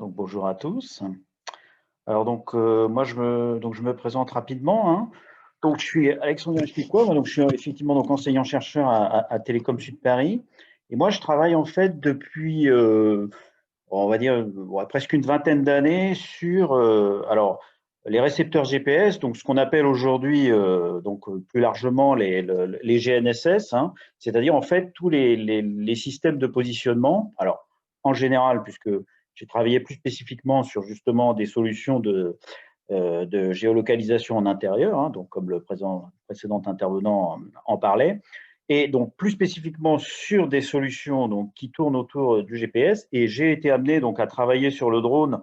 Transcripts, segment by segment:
Donc bonjour à tous. Alors moi je me présente rapidement, hein. Donc je suis Alexandre Spicois, moi donc je suis effectivement donc enseignant-chercheur à Télécom Sud Paris et moi je travaille en fait depuis, on va dire, ouais, presque une vingtaine d'années sur, alors les récepteurs GPS, donc ce qu'on appelle aujourd'hui, plus largement les GNSS, hein. C'est-à-dire en fait tous les systèmes de positionnement. Alors en général, puisque j'ai travaillé plus spécifiquement sur justement des solutions de géolocalisation en intérieur, hein, donc comme le précédent intervenant en parlait, et donc plus spécifiquement sur des solutions donc, qui tournent autour du GPS. Et j'ai été amené donc à travailler sur le drone,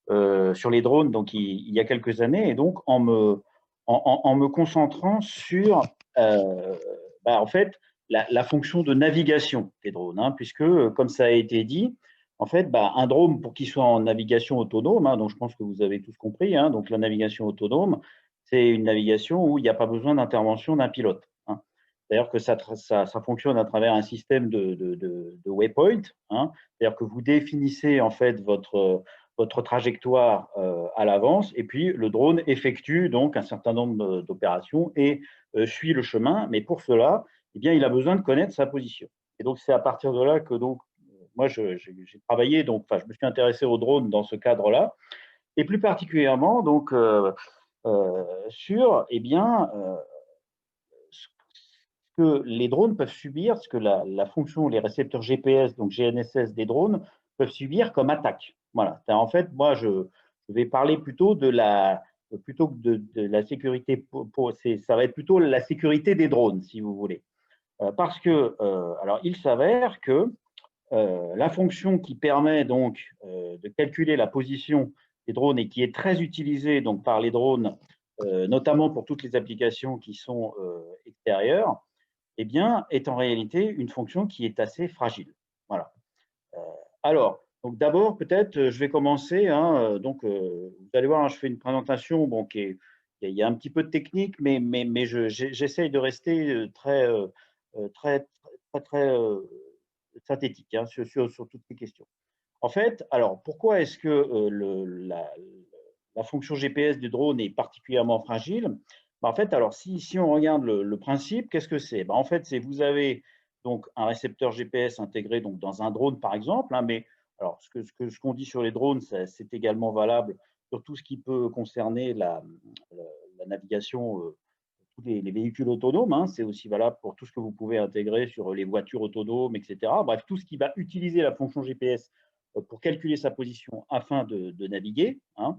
sur les drones, donc il y a quelques années, et donc en me concentrant sur en fait la fonction de navigation des drones, hein, puisque comme ça a été dit, en fait, un drone, pour qu'il soit en navigation autonome, hein, donc je pense que vous avez tous compris, hein, donc la navigation autonome, c'est une navigation où il n'y a pas besoin d'intervention d'un pilote, hein. C'est-à-dire que ça fonctionne à travers un système de waypoint, hein. C'est-à-dire que vous définissez en fait votre trajectoire à l'avance, et puis le drone effectue donc un certain nombre d'opérations et suit le chemin. Mais pour cela, eh bien, il a besoin de connaître sa position. Et donc c'est à partir de là que donc moi j'ai travaillé, donc enfin je me suis intéressé au drone dans ce cadre-là, et plus particulièrement donc sur ce que les drones peuvent subir, ce que la fonction, les récepteurs GPS, donc GNSS des drones, peuvent subir comme attaque. Voilà. En fait, moi, je vais parler plutôt de plutôt que de la sécurité, ça va être plutôt la sécurité des drones, si vous voulez. Parce que, alors, il s'avère que la fonction qui permet donc de calculer la position des drones et qui est très utilisée donc, par les drones, notamment pour toutes les applications qui sont extérieures, eh bien, est en réalité une fonction qui est assez fragile. Voilà. Euh, alors, donc d'abord, peut-être, je vais commencer, hein, vous allez voir, hein, je fais une présentation, bon, il y a un petit peu de technique, mais j'essaye de rester très synthétique, hein, sur toutes les questions. En fait, alors, pourquoi est-ce que la fonction GPS du drone est particulièrement fragile? En fait, alors, si on regarde le principe, qu'est-ce que c'est? En fait, c'est vous avez donc un récepteur GPS intégré donc, dans un drone, par exemple, hein, mais alors, ce qu'on dit sur les drones, c'est également valable sur tout ce qui peut concerner la navigation, tous les véhicules autonomes, hein. C'est aussi valable pour tout ce que vous pouvez intégrer sur les voitures autonomes, etc. Bref, tout ce qui va utiliser la fonction GPS pour calculer sa position afin de naviguer, hein.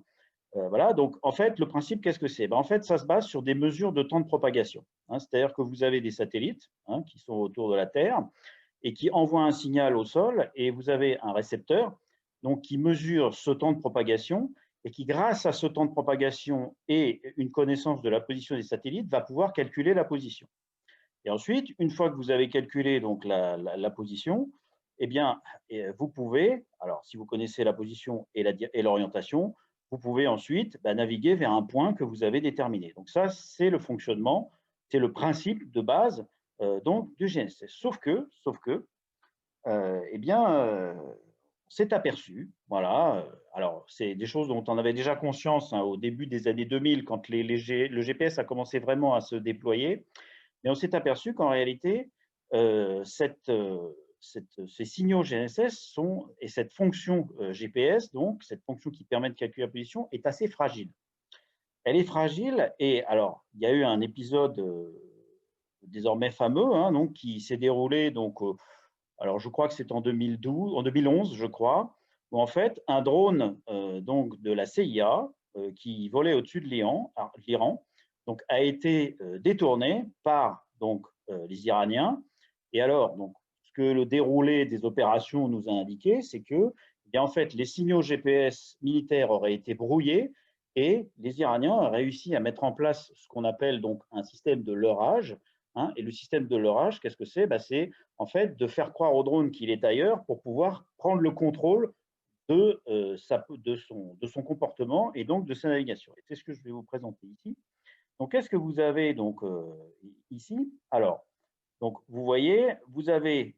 Voilà, donc en fait, le principe, qu'est-ce que c'est? En fait, ça se base sur des mesures de temps de propagation, hein. C'est-à-dire que vous avez des satellites, hein, qui sont autour de la Terre et qui envoient un signal au sol, et vous avez un récepteur donc, qui mesure ce temps de propagation et qui, grâce à ce temps de propagation et une connaissance de la position des satellites, va pouvoir calculer la position. Et ensuite, une fois que vous avez calculé donc la position, eh bien, vous pouvez, alors si vous connaissez la position et l'orientation, vous pouvez ensuite naviguer vers un point que vous avez déterminé. Donc ça, c'est le fonctionnement, c'est le principe de base donc du GNSS. Sauf que eh bien, on s'est aperçu, voilà, alors c'est des choses dont on avait déjà conscience, hein, au début des années 2000 quand le GPS a commencé vraiment à se déployer, mais on s'est aperçu qu'en réalité, ces signaux GNSS et cette fonction GPS, donc cette fonction qui permet de calculer la position, est assez fragile. Elle est fragile, et alors, il y a eu un épisode désormais fameux, hein, donc, qui s'est déroulé, donc, alors je crois que c'est en 2011, je crois, où en fait un drone donc de la CIA qui volait au-dessus de l'Iran, donc a été détourné par donc les Iraniens. Et alors, donc, ce que le déroulé des opérations nous a indiqué, c'est que, eh bien, en fait, les signaux GPS militaires auraient été brouillés, et les Iraniens ont réussi à mettre en place ce qu'on appelle donc un système de leurrage, hein. Et le système de leurrage, qu'est-ce que c'est? C'est en fait de faire croire au drone qu'il est ailleurs pour pouvoir prendre le contrôle de son comportement et donc de sa navigation. Et c'est ce que je vais vous présenter ici. Donc, qu'est-ce que vous avez donc ici? Alors, donc vous voyez, vous avez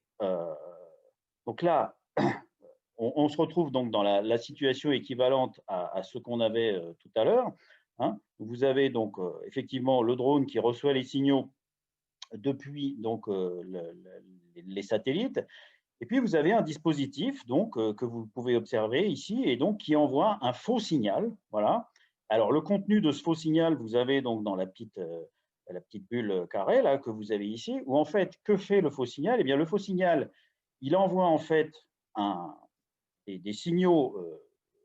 donc là on se retrouve donc dans la situation équivalente à ce qu'on avait tout à l'heure. Hein. Vous avez donc effectivement le drone qui reçoit les signaux depuis donc, les satellites. Et puis, vous avez un dispositif donc, que vous pouvez observer ici et donc qui envoie un faux signal. Voilà. Alors, le contenu de ce faux signal, vous avez donc dans la petite bulle carrée là, que vous avez ici, où en fait, que fait le faux signal? Eh bien, le faux signal, il envoie en fait des signaux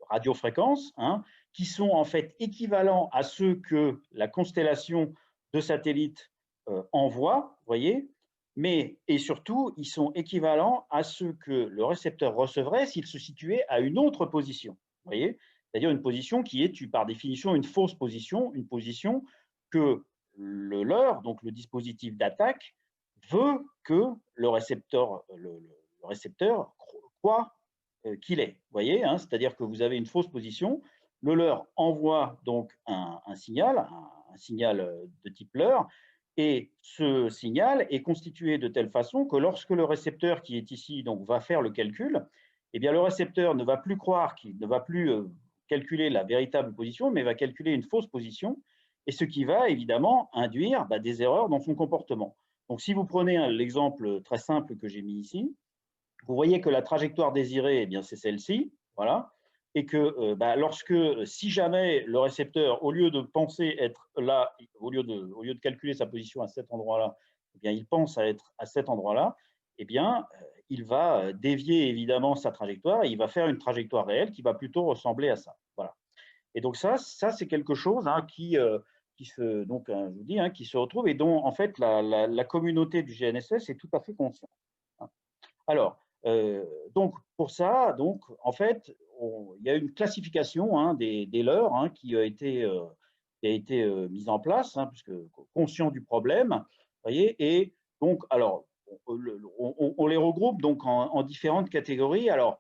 radiofréquences, hein, qui sont en fait équivalents à ceux que la constellation de satellites envoie, voyez, mais et surtout, ils sont équivalents à ceux que le récepteur recevrait s'il se situait à une autre position, voyez, c'est-à-dire une position qui est par définition une fausse position, une position que le leurre, donc le dispositif d'attaque, veut que le récepteur croit qu'il est. Vous voyez, hein, c'est-à-dire que vous avez une fausse position. Le leurre envoie donc un signal, un signal de type leurre, et ce signal est constitué de telle façon que lorsque le récepteur qui est ici donc, va faire le calcul, eh bien, le récepteur ne va plus croire qu'il ne va plus calculer la véritable position, mais va calculer une fausse position, et ce qui va évidemment induire des erreurs dans son comportement. Donc, si vous prenez l'exemple très simple que j'ai mis ici, vous voyez que la trajectoire désirée, eh bien, c'est celle-ci, voilà, et que si jamais le récepteur, au lieu de penser être là, au lieu de calculer sa position à cet endroit-là, eh bien, il pense à être à cet endroit-là, eh bien, il va dévier évidemment sa trajectoire et il va faire une trajectoire réelle qui va plutôt ressembler à ça. Voilà. Et donc ça c'est quelque chose hein, qui se, donc, je vous dis, hein, qui se retrouve et dont en fait la communauté du GNSS est tout à fait consciente. Hein. Alors, donc pour ça, donc en fait, il y a une classification hein, des leurres hein, qui a été mise en place, hein, puisque conscient du problème, voyez, et donc alors on les regroupe donc en différentes catégories. Alors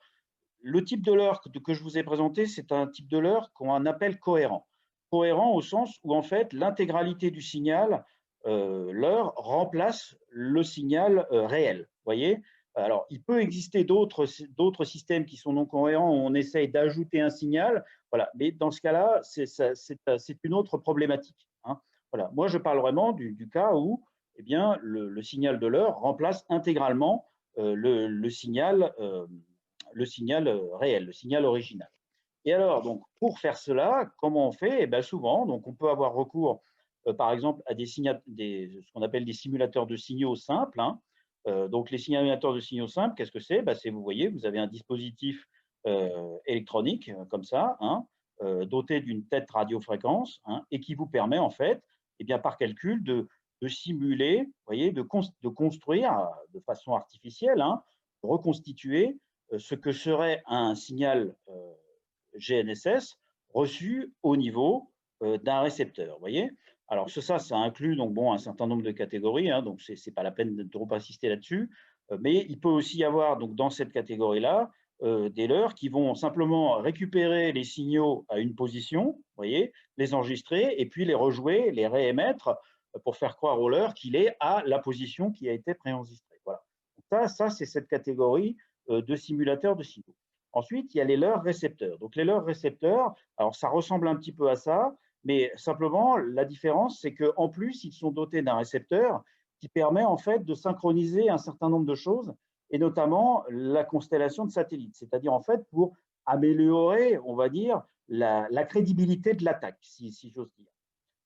le type de leurre que je vous ai présenté, c'est un type de leurre qu'on appelle cohérent. Cohérent au sens où en fait l'intégralité du signal leurre remplace le signal réel, voyez. Alors, il peut exister d'autres systèmes qui sont non cohérents où on essaye d'ajouter un signal, voilà. Mais dans ce cas-là, c'est une autre problématique. Hein. Voilà. Moi, je parle vraiment du cas où eh bien, le signal de leurre remplace intégralement le signal réel, le signal original. Et alors, donc, pour faire cela, comment on fait? Eh bien, souvent, donc, on peut avoir recours, par exemple, à ce qu'on appelle des simulateurs de signaux simples. Hein. Donc, les simulateurs de signaux simples, qu'est-ce que c'est? C'est, vous voyez, vous avez un dispositif électronique, comme ça, hein, doté d'une tête radiofréquence, hein, et qui vous permet, en fait, eh bien, par calcul, de simuler, vous voyez, de construire de façon artificielle, hein, reconstituer ce que serait un signal GNSS reçu au niveau d'un récepteur. Voyez. Alors ça inclut donc bon un certain nombre de catégories, hein, donc c'est pas la peine de trop insister là-dessus. Mais il peut aussi y avoir donc dans cette catégorie-là des leurres qui vont simplement récupérer les signaux à une position, voyez, les enregistrer et puis les rejouer, les réémettre pour faire croire au leurre qu'il est à la position qui a été préenregistrée. Voilà. Donc ça c'est cette catégorie de simulateurs de signaux. Ensuite, il y a les leurres récepteurs. Donc, les leurres récepteurs, alors ça ressemble un petit peu à ça, mais simplement, la différence, c'est qu'en plus, ils sont dotés d'un récepteur qui permet en fait de synchroniser un certain nombre de choses, et notamment la constellation de satellites. C'est-à-dire, en fait, pour améliorer, on va dire, la crédibilité de l'attaque, si j'ose dire.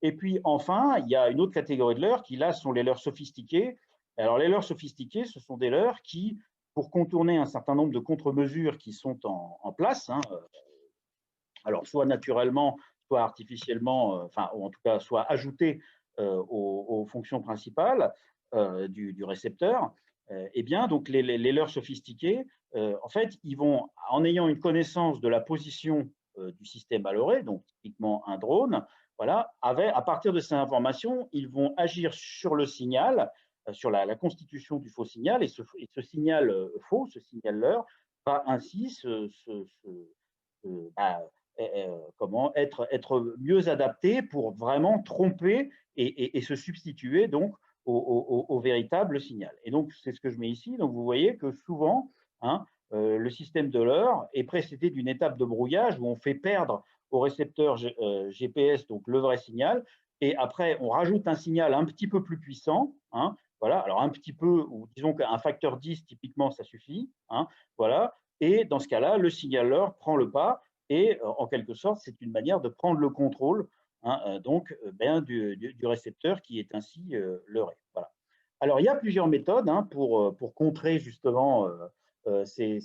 Et puis, enfin, il y a une autre catégorie de leurres qui, là, sont les leurres sophistiqués. Alors, les leurres sophistiqués, ce sont des leurres qui, pour contourner un certain nombre de contre-mesures qui sont en place, hein, alors soit naturellement, soit artificiellement, enfin, ou en tout cas, soit ajoutées aux fonctions principales du récepteur, eh bien, donc les leurres sophistiqués, en fait, ils vont, en ayant une connaissance de la position du système à leurrer, donc typiquement un drone, voilà, à partir de ces informations, ils vont agir sur le signal, sur la constitution du faux signal, et ce signal faux, ce signal leurre, va ainsi comment être mieux adapté pour vraiment tromper et se substituer donc au véritable signal. Et donc, c'est ce que je mets ici. Donc, vous voyez que souvent, hein, le système de l'heure est précédé d'une étape de brouillage où on fait perdre au récepteur GPS donc le vrai signal, et après on rajoute un signal un petit peu plus puissant, hein, voilà, alors un petit peu, ou disons qu'un facteur 10 typiquement ça suffit, hein, voilà, et dans ce cas-là, le signaleur prend le pas, et en quelque sorte, c'est une manière de prendre le contrôle, hein, ben, du récepteur qui est ainsi leurré. Voilà. Alors, il y a plusieurs méthodes, hein, pour contrer justement ces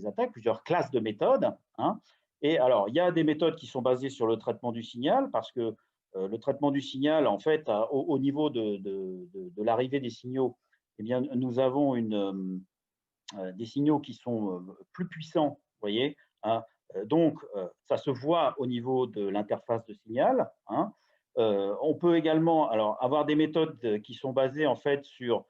attaques, plusieurs classes de méthodes, hein. Et alors, il y a des méthodes qui sont basées sur le traitement du signal, parce que le traitement du signal, en fait, au niveau de l'arrivée des signaux, eh bien, nous avons des signaux qui sont plus puissants, vous voyez, hein. Donc, ça se voit au niveau de l'interface de signal, hein. On peut également alors, avoir des méthodes qui sont basées en fait sur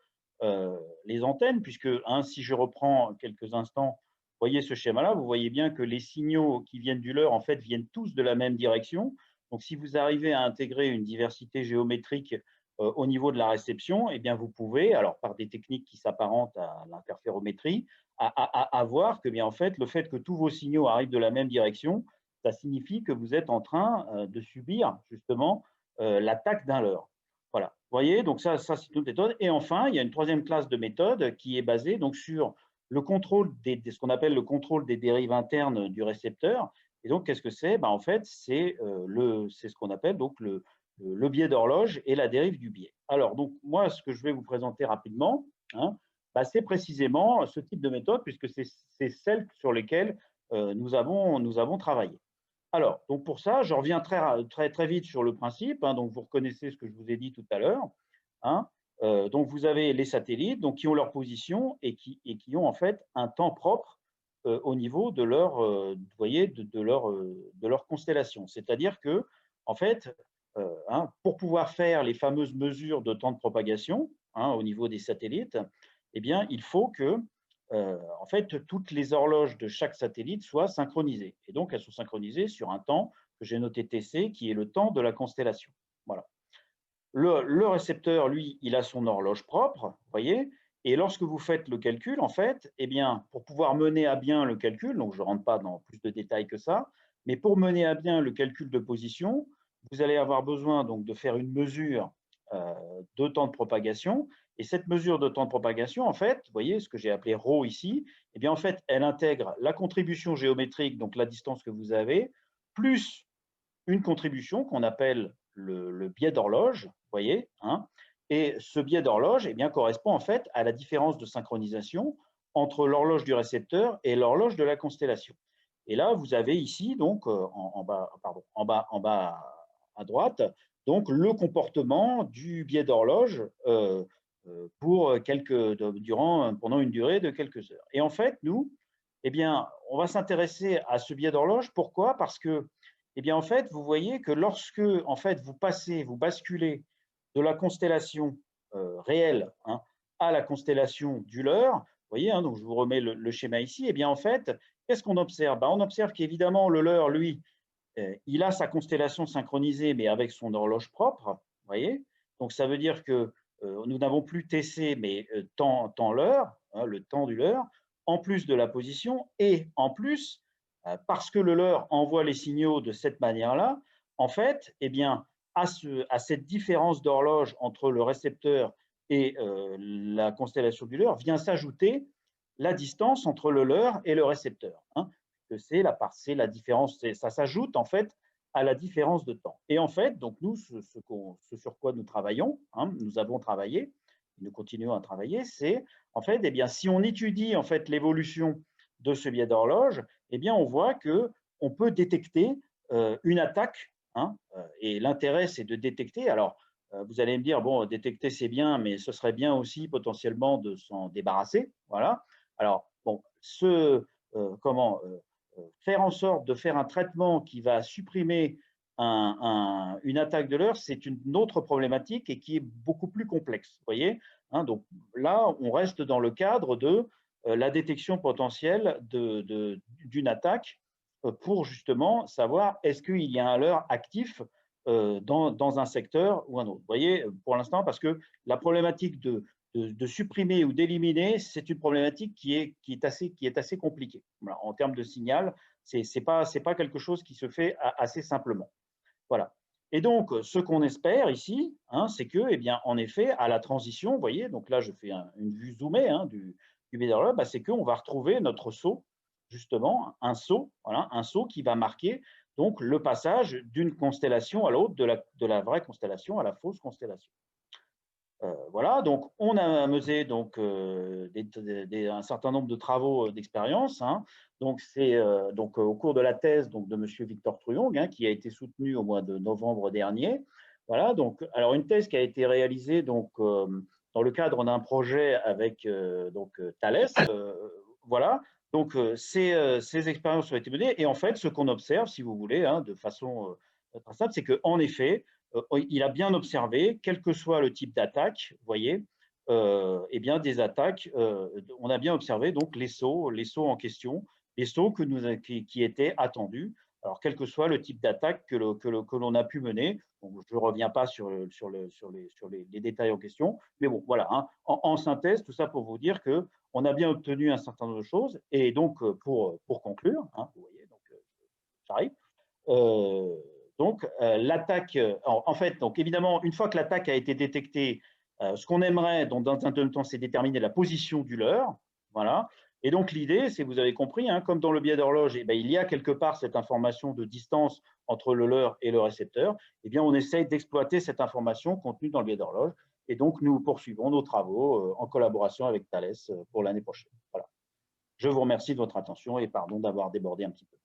les antennes, puisque hein, si je reprends quelques instants, vous voyez ce schéma-là, vous voyez bien que les signaux qui viennent du leurre en fait viennent tous de la même direction. Donc, si vous arrivez à intégrer une diversité géométrique au niveau de la réception, eh bien, vous pouvez, alors par des techniques qui s'apparentent à l'interférométrie, à voir que bien, en fait, le fait que tous vos signaux arrivent de la même direction, ça signifie que vous êtes en train de subir justement l'attaque d'un leurre. Voilà. Vous voyez, donc ça c'est une méthode. Et enfin, il y a une troisième classe de méthode qui est basée donc sur le contrôle ce qu'on appelle le contrôle des dérives internes du récepteur. Et donc, qu'est-ce que c'est? Ben, en fait, c'est ce qu'on appelle donc le biais d'horloge et la dérive du biais. Alors, donc, moi, ce que je vais vous présenter rapidement, hein, bah, c'est précisément ce type de méthode, puisque c'est celle sur lesquelles nous avons travaillé. Alors, donc pour ça, je reviens très vite sur le principe, hein, donc vous reconnaissez ce que je vous ai dit tout à l'heure, hein. Donc vous avez les satellites donc, qui ont leur position et qui ont en fait un temps propre au niveau de leur, vous voyez, de leur constellation. C'est-à-dire que, en fait, hein, pour pouvoir faire les fameuses mesures de temps de propagation, hein, au niveau des satellites, eh bien, il faut que en fait, toutes les horloges de chaque satellite soient synchronisées. Et donc, elles sont synchronisées sur un temps que j'ai noté TC, qui est le temps de la constellation. Voilà. Le récepteur, lui, il a son horloge propre, vous voyez, et lorsque vous faites le calcul, en fait, eh bien, pour pouvoir mener à bien le calcul, donc je ne rentre pas dans plus de détails que ça, mais pour mener à bien le calcul de position, vous allez avoir besoin donc de faire une mesure de temps de propagation. Et cette mesure de temps de propagation, en fait, vous voyez ce que j'ai appelé ρ ici, eh bien, en fait, elle intègre la contribution géométrique, donc la distance que vous avez, plus une contribution qu'on appelle le biais d'horloge, vous voyez, hein, et ce biais d'horloge eh bien, correspond en fait à la différence de synchronisation entre l'horloge du récepteur et l'horloge de la constellation. Et là, vous avez ici, donc, en bas à droite, donc, le comportement du biais d'horloge pendant une durée de quelques heures. Et en fait, nous, eh bien, on va s'intéresser à ce biais d'horloge. Pourquoi? Parce que eh bien, en fait, vous voyez que lorsque en fait, vous basculez de la constellation réelle, hein, à la constellation du leurre, vous voyez, hein, donc je vous remets le schéma ici, eh bien, en fait, qu'est-ce qu'on observe? Ben, on observe qu'évidemment, le leurre, lui, il a sa constellation synchronisée, mais avec son horloge propre, vous voyez. Donc, ça veut dire que nous n'avons plus TC, mais temps l'heure, hein, le temps du leurre, en plus de la position, et en plus, parce que le leurre envoie les signaux de cette manière-là, en fait, eh bien, à cette différence d'horloge entre le récepteur et la constellation du leurre vient s'ajouter la distance entre le leurre et le récepteur, hein, que c'est la différence, ça s'ajoute en fait à la différence de temps. Et en fait, donc nous, ce sur quoi nous travaillons, hein, nous avons travaillé, nous continuons à travailler, c'est en fait, eh bien, si on étudie en fait l'évolution de ce biais d'horloge, eh bien, on voit que on peut détecter une attaque, hein, et l'intérêt, c'est de détecter. Alors, vous allez me dire, bon, détecter, c'est bien, mais ce serait bien aussi potentiellement de s'en débarrasser. Voilà. Alors, bon, faire en sorte de faire un traitement qui va supprimer une attaque de leurre, c'est une autre problématique et qui est beaucoup plus complexe. Vous voyez, hein, donc là, on reste dans le cadre de la détection potentielle d'une attaque pour justement savoir est-ce qu'il y a un leurre actif dans un secteur ou un autre. Vous voyez, pour l'instant, parce que la problématique de supprimer ou d'éliminer, c'est une problématique qui est assez compliquée. Voilà, en termes de signal, c'est pas quelque chose qui se fait assez simplement. Voilà. Et donc, ce qu'on espère ici, hein, c'est que, eh bien, en effet, à la transition, vous voyez, donc là, je fais une vue zoomée hein, du météorologue, bah, c'est qu'on va retrouver notre saut, justement, voilà, un saut qui va marquer donc le passage d'une constellation à l'autre, de la vraie constellation à la fausse constellation. Voilà, donc on a mené donc, un certain nombre de travaux d'expérience. Hein. Donc, c'est au cours de la thèse donc, de M. Victor Truong, hein, qui a été soutenue au mois de novembre dernier. Voilà, donc, alors une thèse qui a été réalisée donc, dans le cadre d'un projet avec Thales. Voilà, donc ces expériences ont été menées et en fait, ce qu'on observe, si vous voulez, hein, de façon très simple, c'est qu'en effet, il a bien observé, quel que soit le type d'attaque, vous voyez, eh bien des attaques, on a bien observé donc les sauts en question, les sauts qui étaient attendus. Alors, quel que soit le type d'attaque que l'on a pu mener, donc, je ne reviens pas sur les détails en question, mais bon, voilà, hein, en synthèse, tout ça pour vous dire qu'on a bien obtenu un certain nombre de choses. Et donc, pour conclure, hein, vous voyez, donc, j'arrive. Donc, l'attaque, en fait, donc évidemment, une fois que l'attaque a été détectée, ce qu'on aimerait dans un deuxième temps, c'est déterminer la position du leurre. Voilà. Et donc, l'idée, c'est, vous avez compris, hein, comme dans le biais d'horloge, eh bien, il y a quelque part cette information de distance entre le leurre et le récepteur. Eh bien, on essaye d'exploiter cette information contenue dans le biais d'horloge. Et donc, nous poursuivons nos travaux en collaboration avec Thales pour l'année prochaine. Voilà. Je vous remercie de votre attention et pardon d'avoir débordé un petit peu.